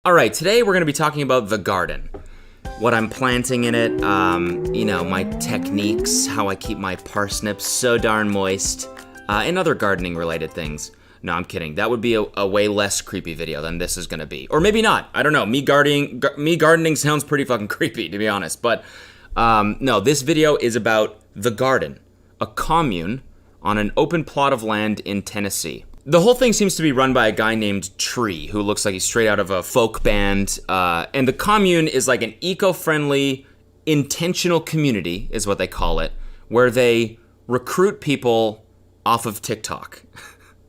Alright, today we're going to be talking about the garden. What I'm planting in it, my techniques, how I keep my parsnips so darn moist, and other gardening related things. No, I'm kidding. That would be a way less creepy video than this is going to be. Or maybe not. I don't know. Me gardening sounds pretty fucking creepy, to be honest. But no, this video is about the garden, a commune on an open plot of land in Tennessee. The whole thing seems to be run by a guy named Tree, who looks like he's straight out of a folk band. And the commune is like an eco-friendly, intentional community, is what they call it, where they recruit people off of TikTok.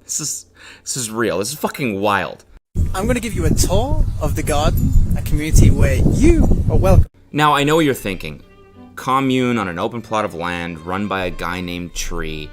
This is real. This is fucking wild. I'm going to give you a tour of the garden, a community where you are welcome. Now, I know what you're thinking. Commune on an open plot of land run by a guy named Tree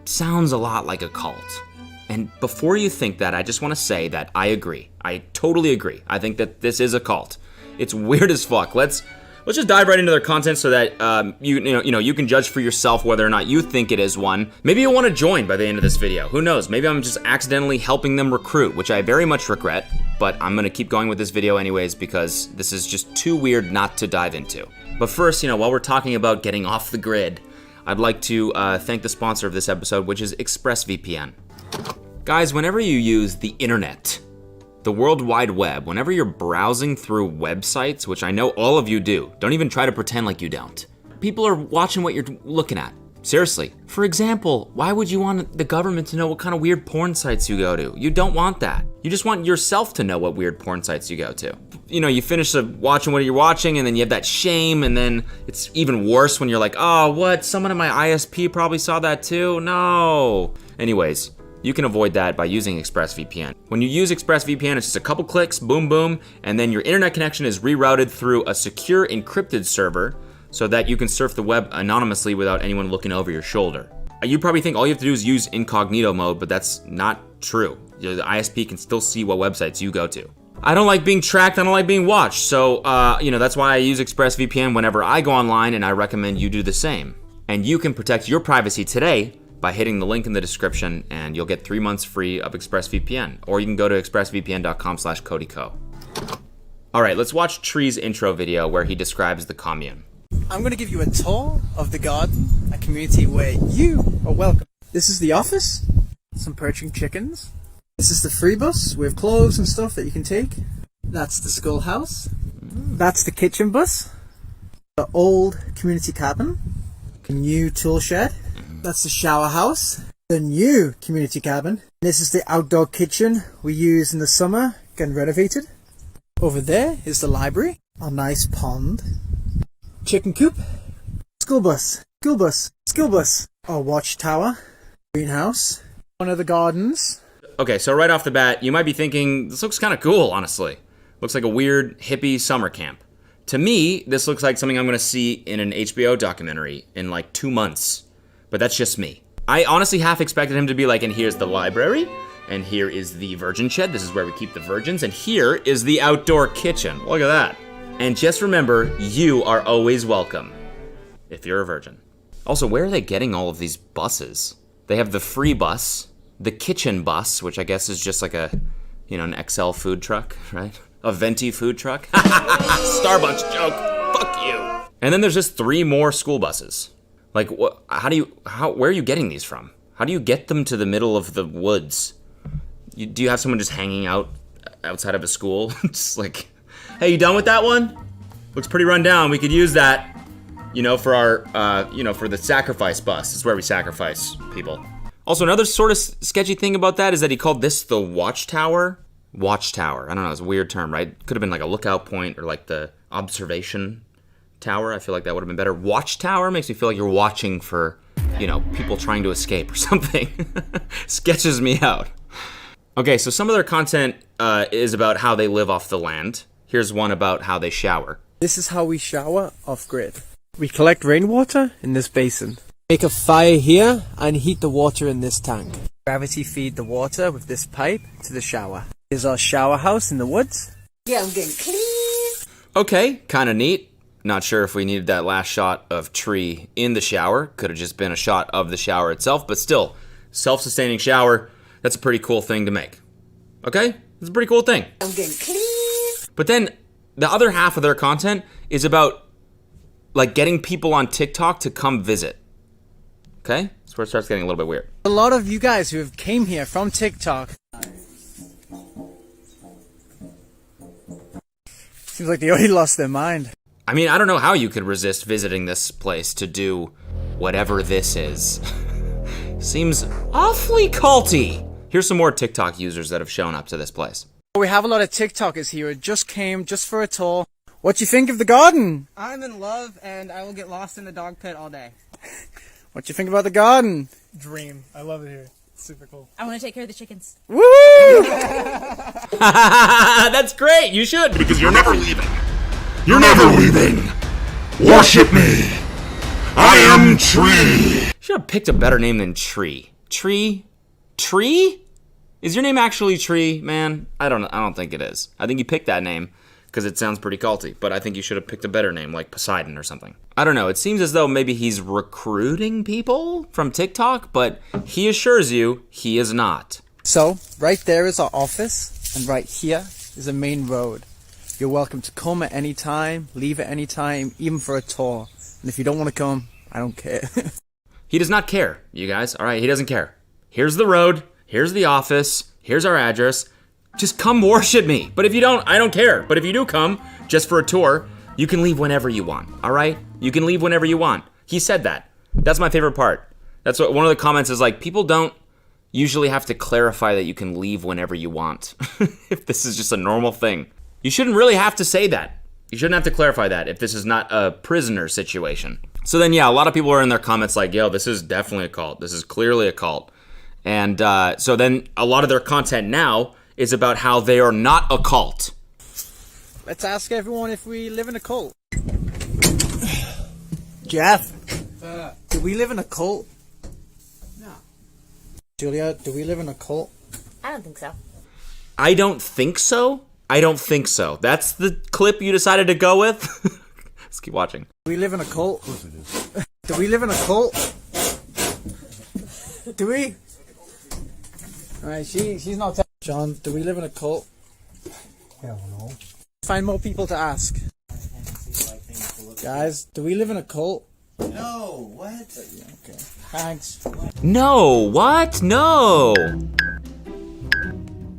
sounds a lot like a cult. And before you think that, I just want to say that I agree. I totally agree. I think that this is a cult. It's weird as fuck. Let's just dive right into their content so that you can judge for yourself whether or not you think it is one. Maybe you'll want to join by the end of this video. Who knows? Maybe I'm just accidentally helping them recruit, which I very much regret, but I'm going to keep going with this video anyways because this is just too weird not to dive into. But first, while we're talking about getting off the grid, I'd like to thank the sponsor of this episode, which is ExpressVPN. Guys, whenever you use the internet, the World Wide Web, whenever you're browsing through websites, which I know all of you do, don't even try to pretend like you don't. People are watching what you're looking at. Seriously. For example, why would you want the government to know what kind of weird porn sites you go to? You don't want that. You just want yourself to know what weird porn sites you go to. You finish watching what you're watching and then you have that shame, and then it's even worse when you're like, oh, what? Someone in my ISP probably saw that too? No. Anyways. You can avoid that by using ExpressVPN. When you use ExpressVPN, it's just a couple clicks, boom, boom, and then your internet connection is rerouted through a secure encrypted server so that you can surf the web anonymously without anyone looking over your shoulder. You probably think all you have to do is use incognito mode, but that's not true. The ISP can still see what websites you go to. I don't like being tracked, I don't like being watched, so that's why I use ExpressVPN whenever I go online, and I recommend you do the same. And you can protect your privacy today by hitting the link in the description, and you'll get 3 months free of ExpressVPN. Or you can go to expressvpn.com/CodyCo. All right, let's watch Tree's intro video where he describes the commune. I'm going to give you a tour of the garden, a community where you are welcome. This is the office, some perching chickens. This is the free bus with clothes and stuff that you can take. That's the schoolhouse. That's the kitchen bus. The old community cabin. The new tool shed. That's the shower house, the new community cabin. This is the outdoor kitchen we use in the summer, getting renovated. Over there is the library, a nice pond, chicken coop, school bus, a watchtower, greenhouse, one of the gardens. Okay, so right off the bat, you might be thinking, this looks kind of cool, honestly. Looks like a weird hippie summer camp. To me, this looks like something I'm going to see in an HBO documentary in like 2 months. But that's just me. I honestly half expected him to be like, and here's the library, and here is the virgin shed, this is where we keep the virgins, and here is the outdoor kitchen. Look at that. And just remember, you are always welcome, if you're a virgin. Also, where are they getting all of these buses? They have the free bus, the kitchen bus, which I guess is just like an XL food truck, right? A venti food truck. Starbucks joke, fuck you. And then there's just 3 more school buses. Like, where are you getting these from? How do you get them to the middle of the woods? Do you have someone just hanging out outside of a school? Just like, hey, you done with that one? Looks pretty run down. We could use that, for our, for the sacrifice bus. It's where we sacrifice people. Also, another sort of sketchy thing about that is that he called this the watchtower. Watchtower. I don't know, it's a weird term, right? Could have been like a lookout point or like the observation tower. I feel like that would have been better. Watchtower makes me feel like you're watching for, people trying to escape or something. Sketches me out. Okay, so some of their content is about how they live off the land. Here's one about how they shower. This is how we shower off-grid. We collect rainwater in this basin. Make a fire here and heat the water in this tank. Gravity feed the water with this pipe to the shower. Here's our shower house in the woods. Yeah, I'm getting clean. Okay, kind of neat. Not sure if we needed that last shot of Tree in the shower. Could have just been a shot of the shower itself, but still, self-sustaining shower, that's a pretty cool thing to make. Okay? It's a pretty cool thing. I'm getting clean. But then the other half of their content is about like getting people on TikTok to come visit. Okay? That's where it starts getting a little bit weird. A lot of you guys who have came here from TikTok. Seems like they already lost their mind. I mean, I don't know how you could resist visiting this place to do whatever this is. Seems awfully culty. Here's some more TikTok users that have shown up to this place. We have a lot of TikTokers here who just came just for a tour. What do you think of the garden? I'm in love, and I will get lost in the dog pit all day. What do you think about the garden? Dream. I love it here. It's super cool. I want to take care of the chickens. Woo! That's great. You should. Because you're never leaving. You're never leaving. Worship me. I am Tree. Should have picked a better name than Tree. Tree? Tree? Is your name actually Tree, man? I don't think it is. I think you picked that name because it sounds pretty culty, but I think you should have picked a better name, like Poseidon or something. I don't know. It seems as though maybe he's recruiting people from TikTok, but he assures you he is not. So, right there is our office, and right here is the main road. You're welcome to come at any time, leave at any time, even for a tour. And if you don't want to come, I don't care. He does not care, you guys. All right, he doesn't care. Here's the road. Here's the office. Here's our address. Just come worship me. But if you don't, I don't care. But if you do come just for a tour, you can leave whenever you want. All right? You can leave whenever you want. He said that. That's my favorite part. That's what one of the comments is like. People don't usually have to clarify that you can leave whenever you want. If this is just a normal thing. You shouldn't really have to say that. You shouldn't have to clarify that if this is not a prisoner situation. So then, yeah, a lot of people are in their comments like, yo, this is definitely a cult. This is clearly a cult. And so then a lot of their content now is about how they are not a cult. Let's ask everyone if we live in a cult. Jeff, do we live in a cult? No. Julia, do we live in a cult? I don't think so. I don't think so. I don't think so. That's the clip you decided to go with? Let's keep watching. Do we live in a cult? Of course it is. Do we live in a cult? Do we? Alright, she's not telling. John, do we live in a cult? Hell no. Find more people to ask. Guys, do we live in a cult? No, what? Okay. Thanks. No, what? No.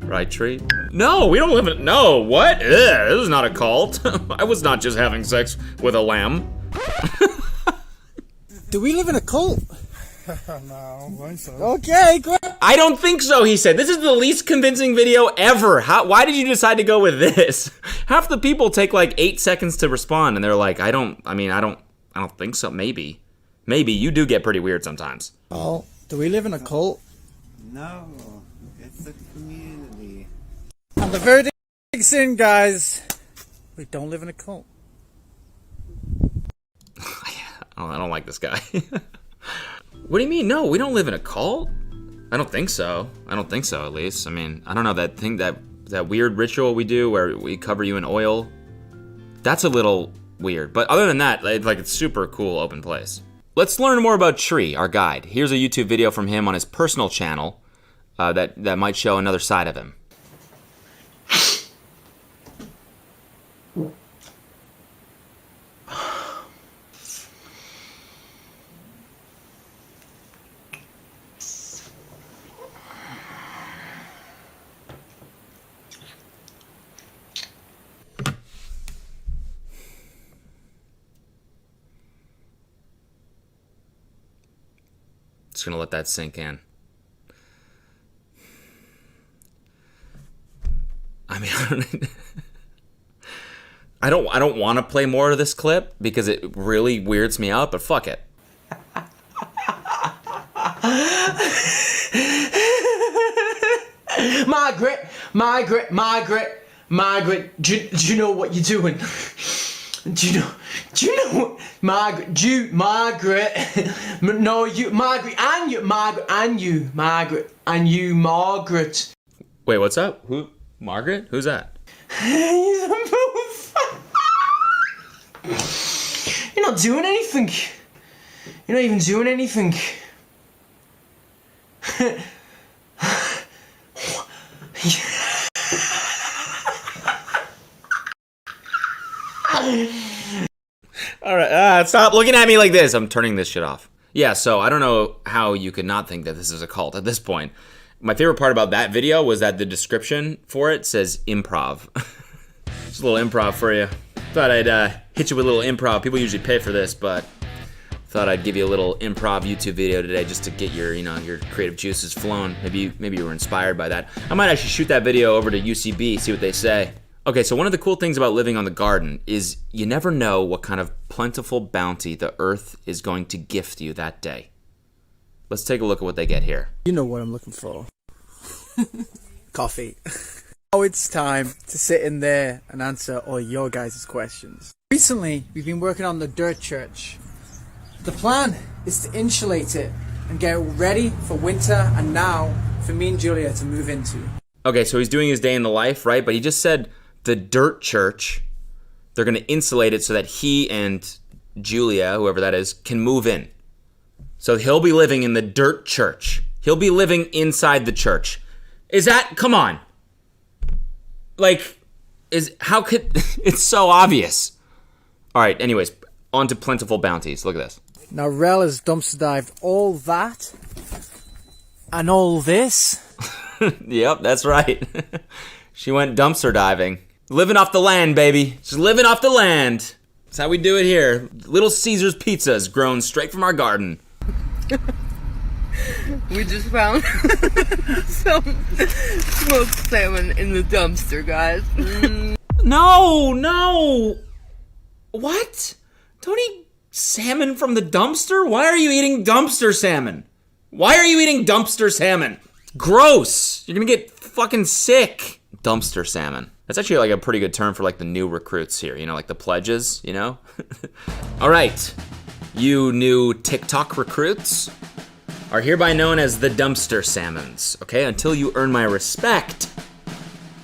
Right, Tree? No, we don't live in... No, what? Ugh, this is not a cult. I was not just having sex with a lamb. Do we live in a cult? No, I don't think so. Okay, great. I don't think so, he said. This is the least convincing video ever. Why did you decide to go with this? Half the people take like 8 seconds to respond, and they're like, I don't think so. Maybe. Maybe. You do get pretty weird sometimes. Oh, do we live in a cult? No, it's a community. And the verdict is in, guys. We don't live in a cult. I don't like this guy. What do you mean? No, we don't live in a cult. I don't think so. I don't think so, at least. I mean, I don't know, that thing, that weird ritual we do where we cover you in oil. That's a little weird. But other than that, like, it's super cool open place. Let's learn more about Tree, our guide. Here's a YouTube video from him on his personal channel that might show another side of him. Just gonna let that sink in. I mean, I don't want to play more of this clip because it really weirds me out, but fuck it. Margaret, do you know what you're doing? Do you know, Margaret, no, Margaret. Wait, what's up? Who? Margaret? Who's that? You're not doing anything. You're not even doing anything. All right, stop looking at me like this. I'm turning this shit off. Yeah, so I don't know how you could not think that this is a cult at this point. My favorite part about that video was that the description for it says improv. Just a little improv for you. Thought I'd hit you with a little improv. People usually pay for this, but thought I'd give you a little improv YouTube video today just to get your, your creative juices flowing. Maybe you were inspired by that. I might actually shoot that video over to UCB, see what they say. Okay, so one of the cool things about living on the garden is you never know what kind of plentiful bounty the earth is going to gift you that day. Let's take a look at what they get here. You know what I'm looking for. Coffee. Now it's time to sit in there and answer all your guys' questions. Recently, we've been working on the dirt church. The plan is to insulate it and get it ready for winter and now for me and Julia to move into. Okay, so he's doing his day in the life, right? But he just said the dirt church, they're going to insulate it so that he and Julia, whoever that is, can move in. So he'll be living in the dirt church. He'll be living inside the church. Is that, come on. Like, how could, it's so obvious. All right, anyways, on to plentiful bounties. Look at this. Now Rel has dumpster dived all that and all this. Yep, that's right. She went dumpster diving. Living off the land, baby. Just living off the land. That's how we do it here. Little Caesar's pizzas grown straight from our garden. We just found some smoked salmon in the dumpster, guys. No. What? Don't eat salmon from the dumpster? Why are you eating dumpster salmon? Why are you eating dumpster salmon? Gross. You're gonna get fucking sick. Dumpster salmon. That's actually like a pretty good term for like the new recruits here, like the pledges, All right, you new TikTok recruits are hereby known as the dumpster salmons, okay? Until you earn my respect.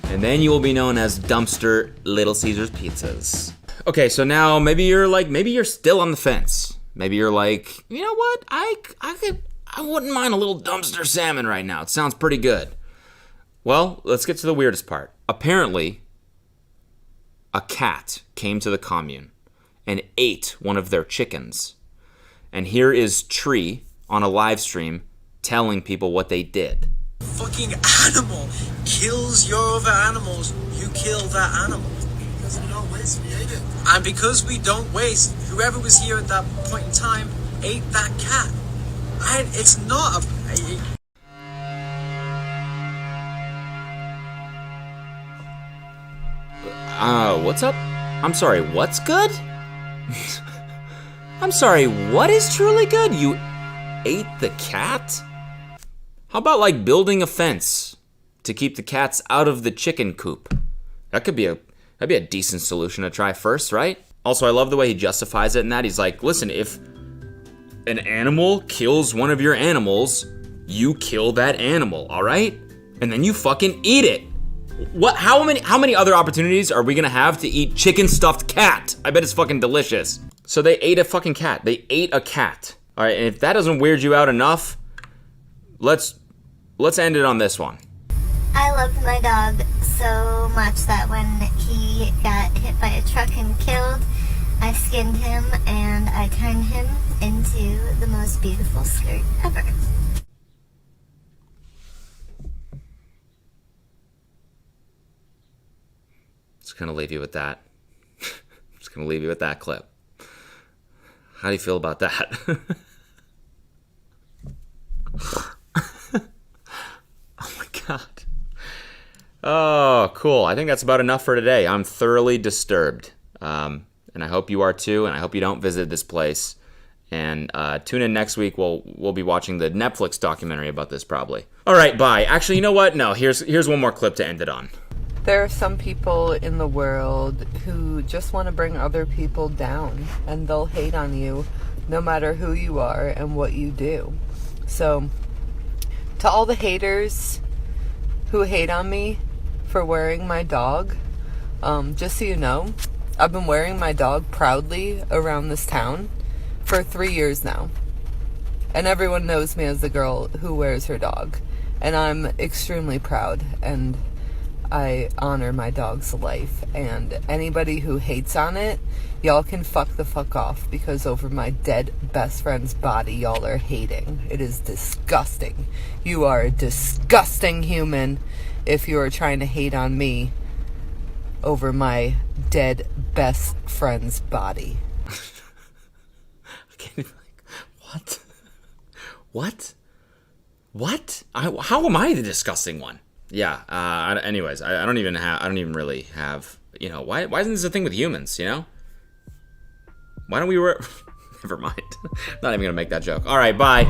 And then you will be known as dumpster Little Caesar's pizzas. Okay, so now maybe you're still on the fence. Maybe you're like, you know what? I wouldn't mind a little dumpster salmon right now. It sounds pretty good. Well, let's get to the weirdest part. Apparently, a cat came to the commune and ate one of their chickens. And here is Tree on a live stream telling people what they did. Fucking animal kills your other animals, you kill that animal. Because we don't waste, we ate it. And because we don't waste, whoever was here at that point in time ate that cat. And it's not a... What's up? I'm sorry, what's good? I'm sorry, what is truly good? You ate the cat? How about like building a fence to keep the cats out of the chicken coop? That'd be a decent solution to try first, right? Also, I love the way he justifies it in that. He's like, listen, if an animal kills one of your animals, you kill that animal, all right? And then you fucking eat it. What? How many other opportunities are we gonna have to eat chicken stuffed cat? I bet it's fucking delicious. So they ate a fucking cat. They ate a cat. All right, and if that doesn't weird you out enough, let's end it on this one. I loved my dog so much that when he got hit by a truck and killed, I skinned him and I turned him into the most beautiful skirt ever. Just gonna leave you with that. Just gonna leave you with that clip. How do you feel about that? Oh my god. Oh, cool. I think that's about enough for today. I'm thoroughly disturbed. And I hope you are too, and I hope you don't visit this place. And tune in next week. We'll be watching the Netflix documentary about this probably. All right, bye. Actually, you know what? No, here's one more clip to end it on. There are some people in the world who just want to bring other people down, and they'll hate on you no matter who you are and what you do. So, to all the haters who hate on me for wearing my dog, just so you know, I've been wearing my dog proudly around this town for 3 years now. And everyone knows me as the girl who wears her dog. And I'm extremely proud, and I honor my dog's life, and anybody who hates on it, y'all can fuck the fuck off, because over my dead best friend's body, y'all are hating. It is disgusting. You are a disgusting human if you are trying to hate on me over my dead best friend's body. What? What? What? How am I the disgusting one? Yeah. Anyways, I don't even really have. You know, why isn't this a thing with humans? You know? Why don't we? Never mind. Not even gonna make that joke. All right. Bye.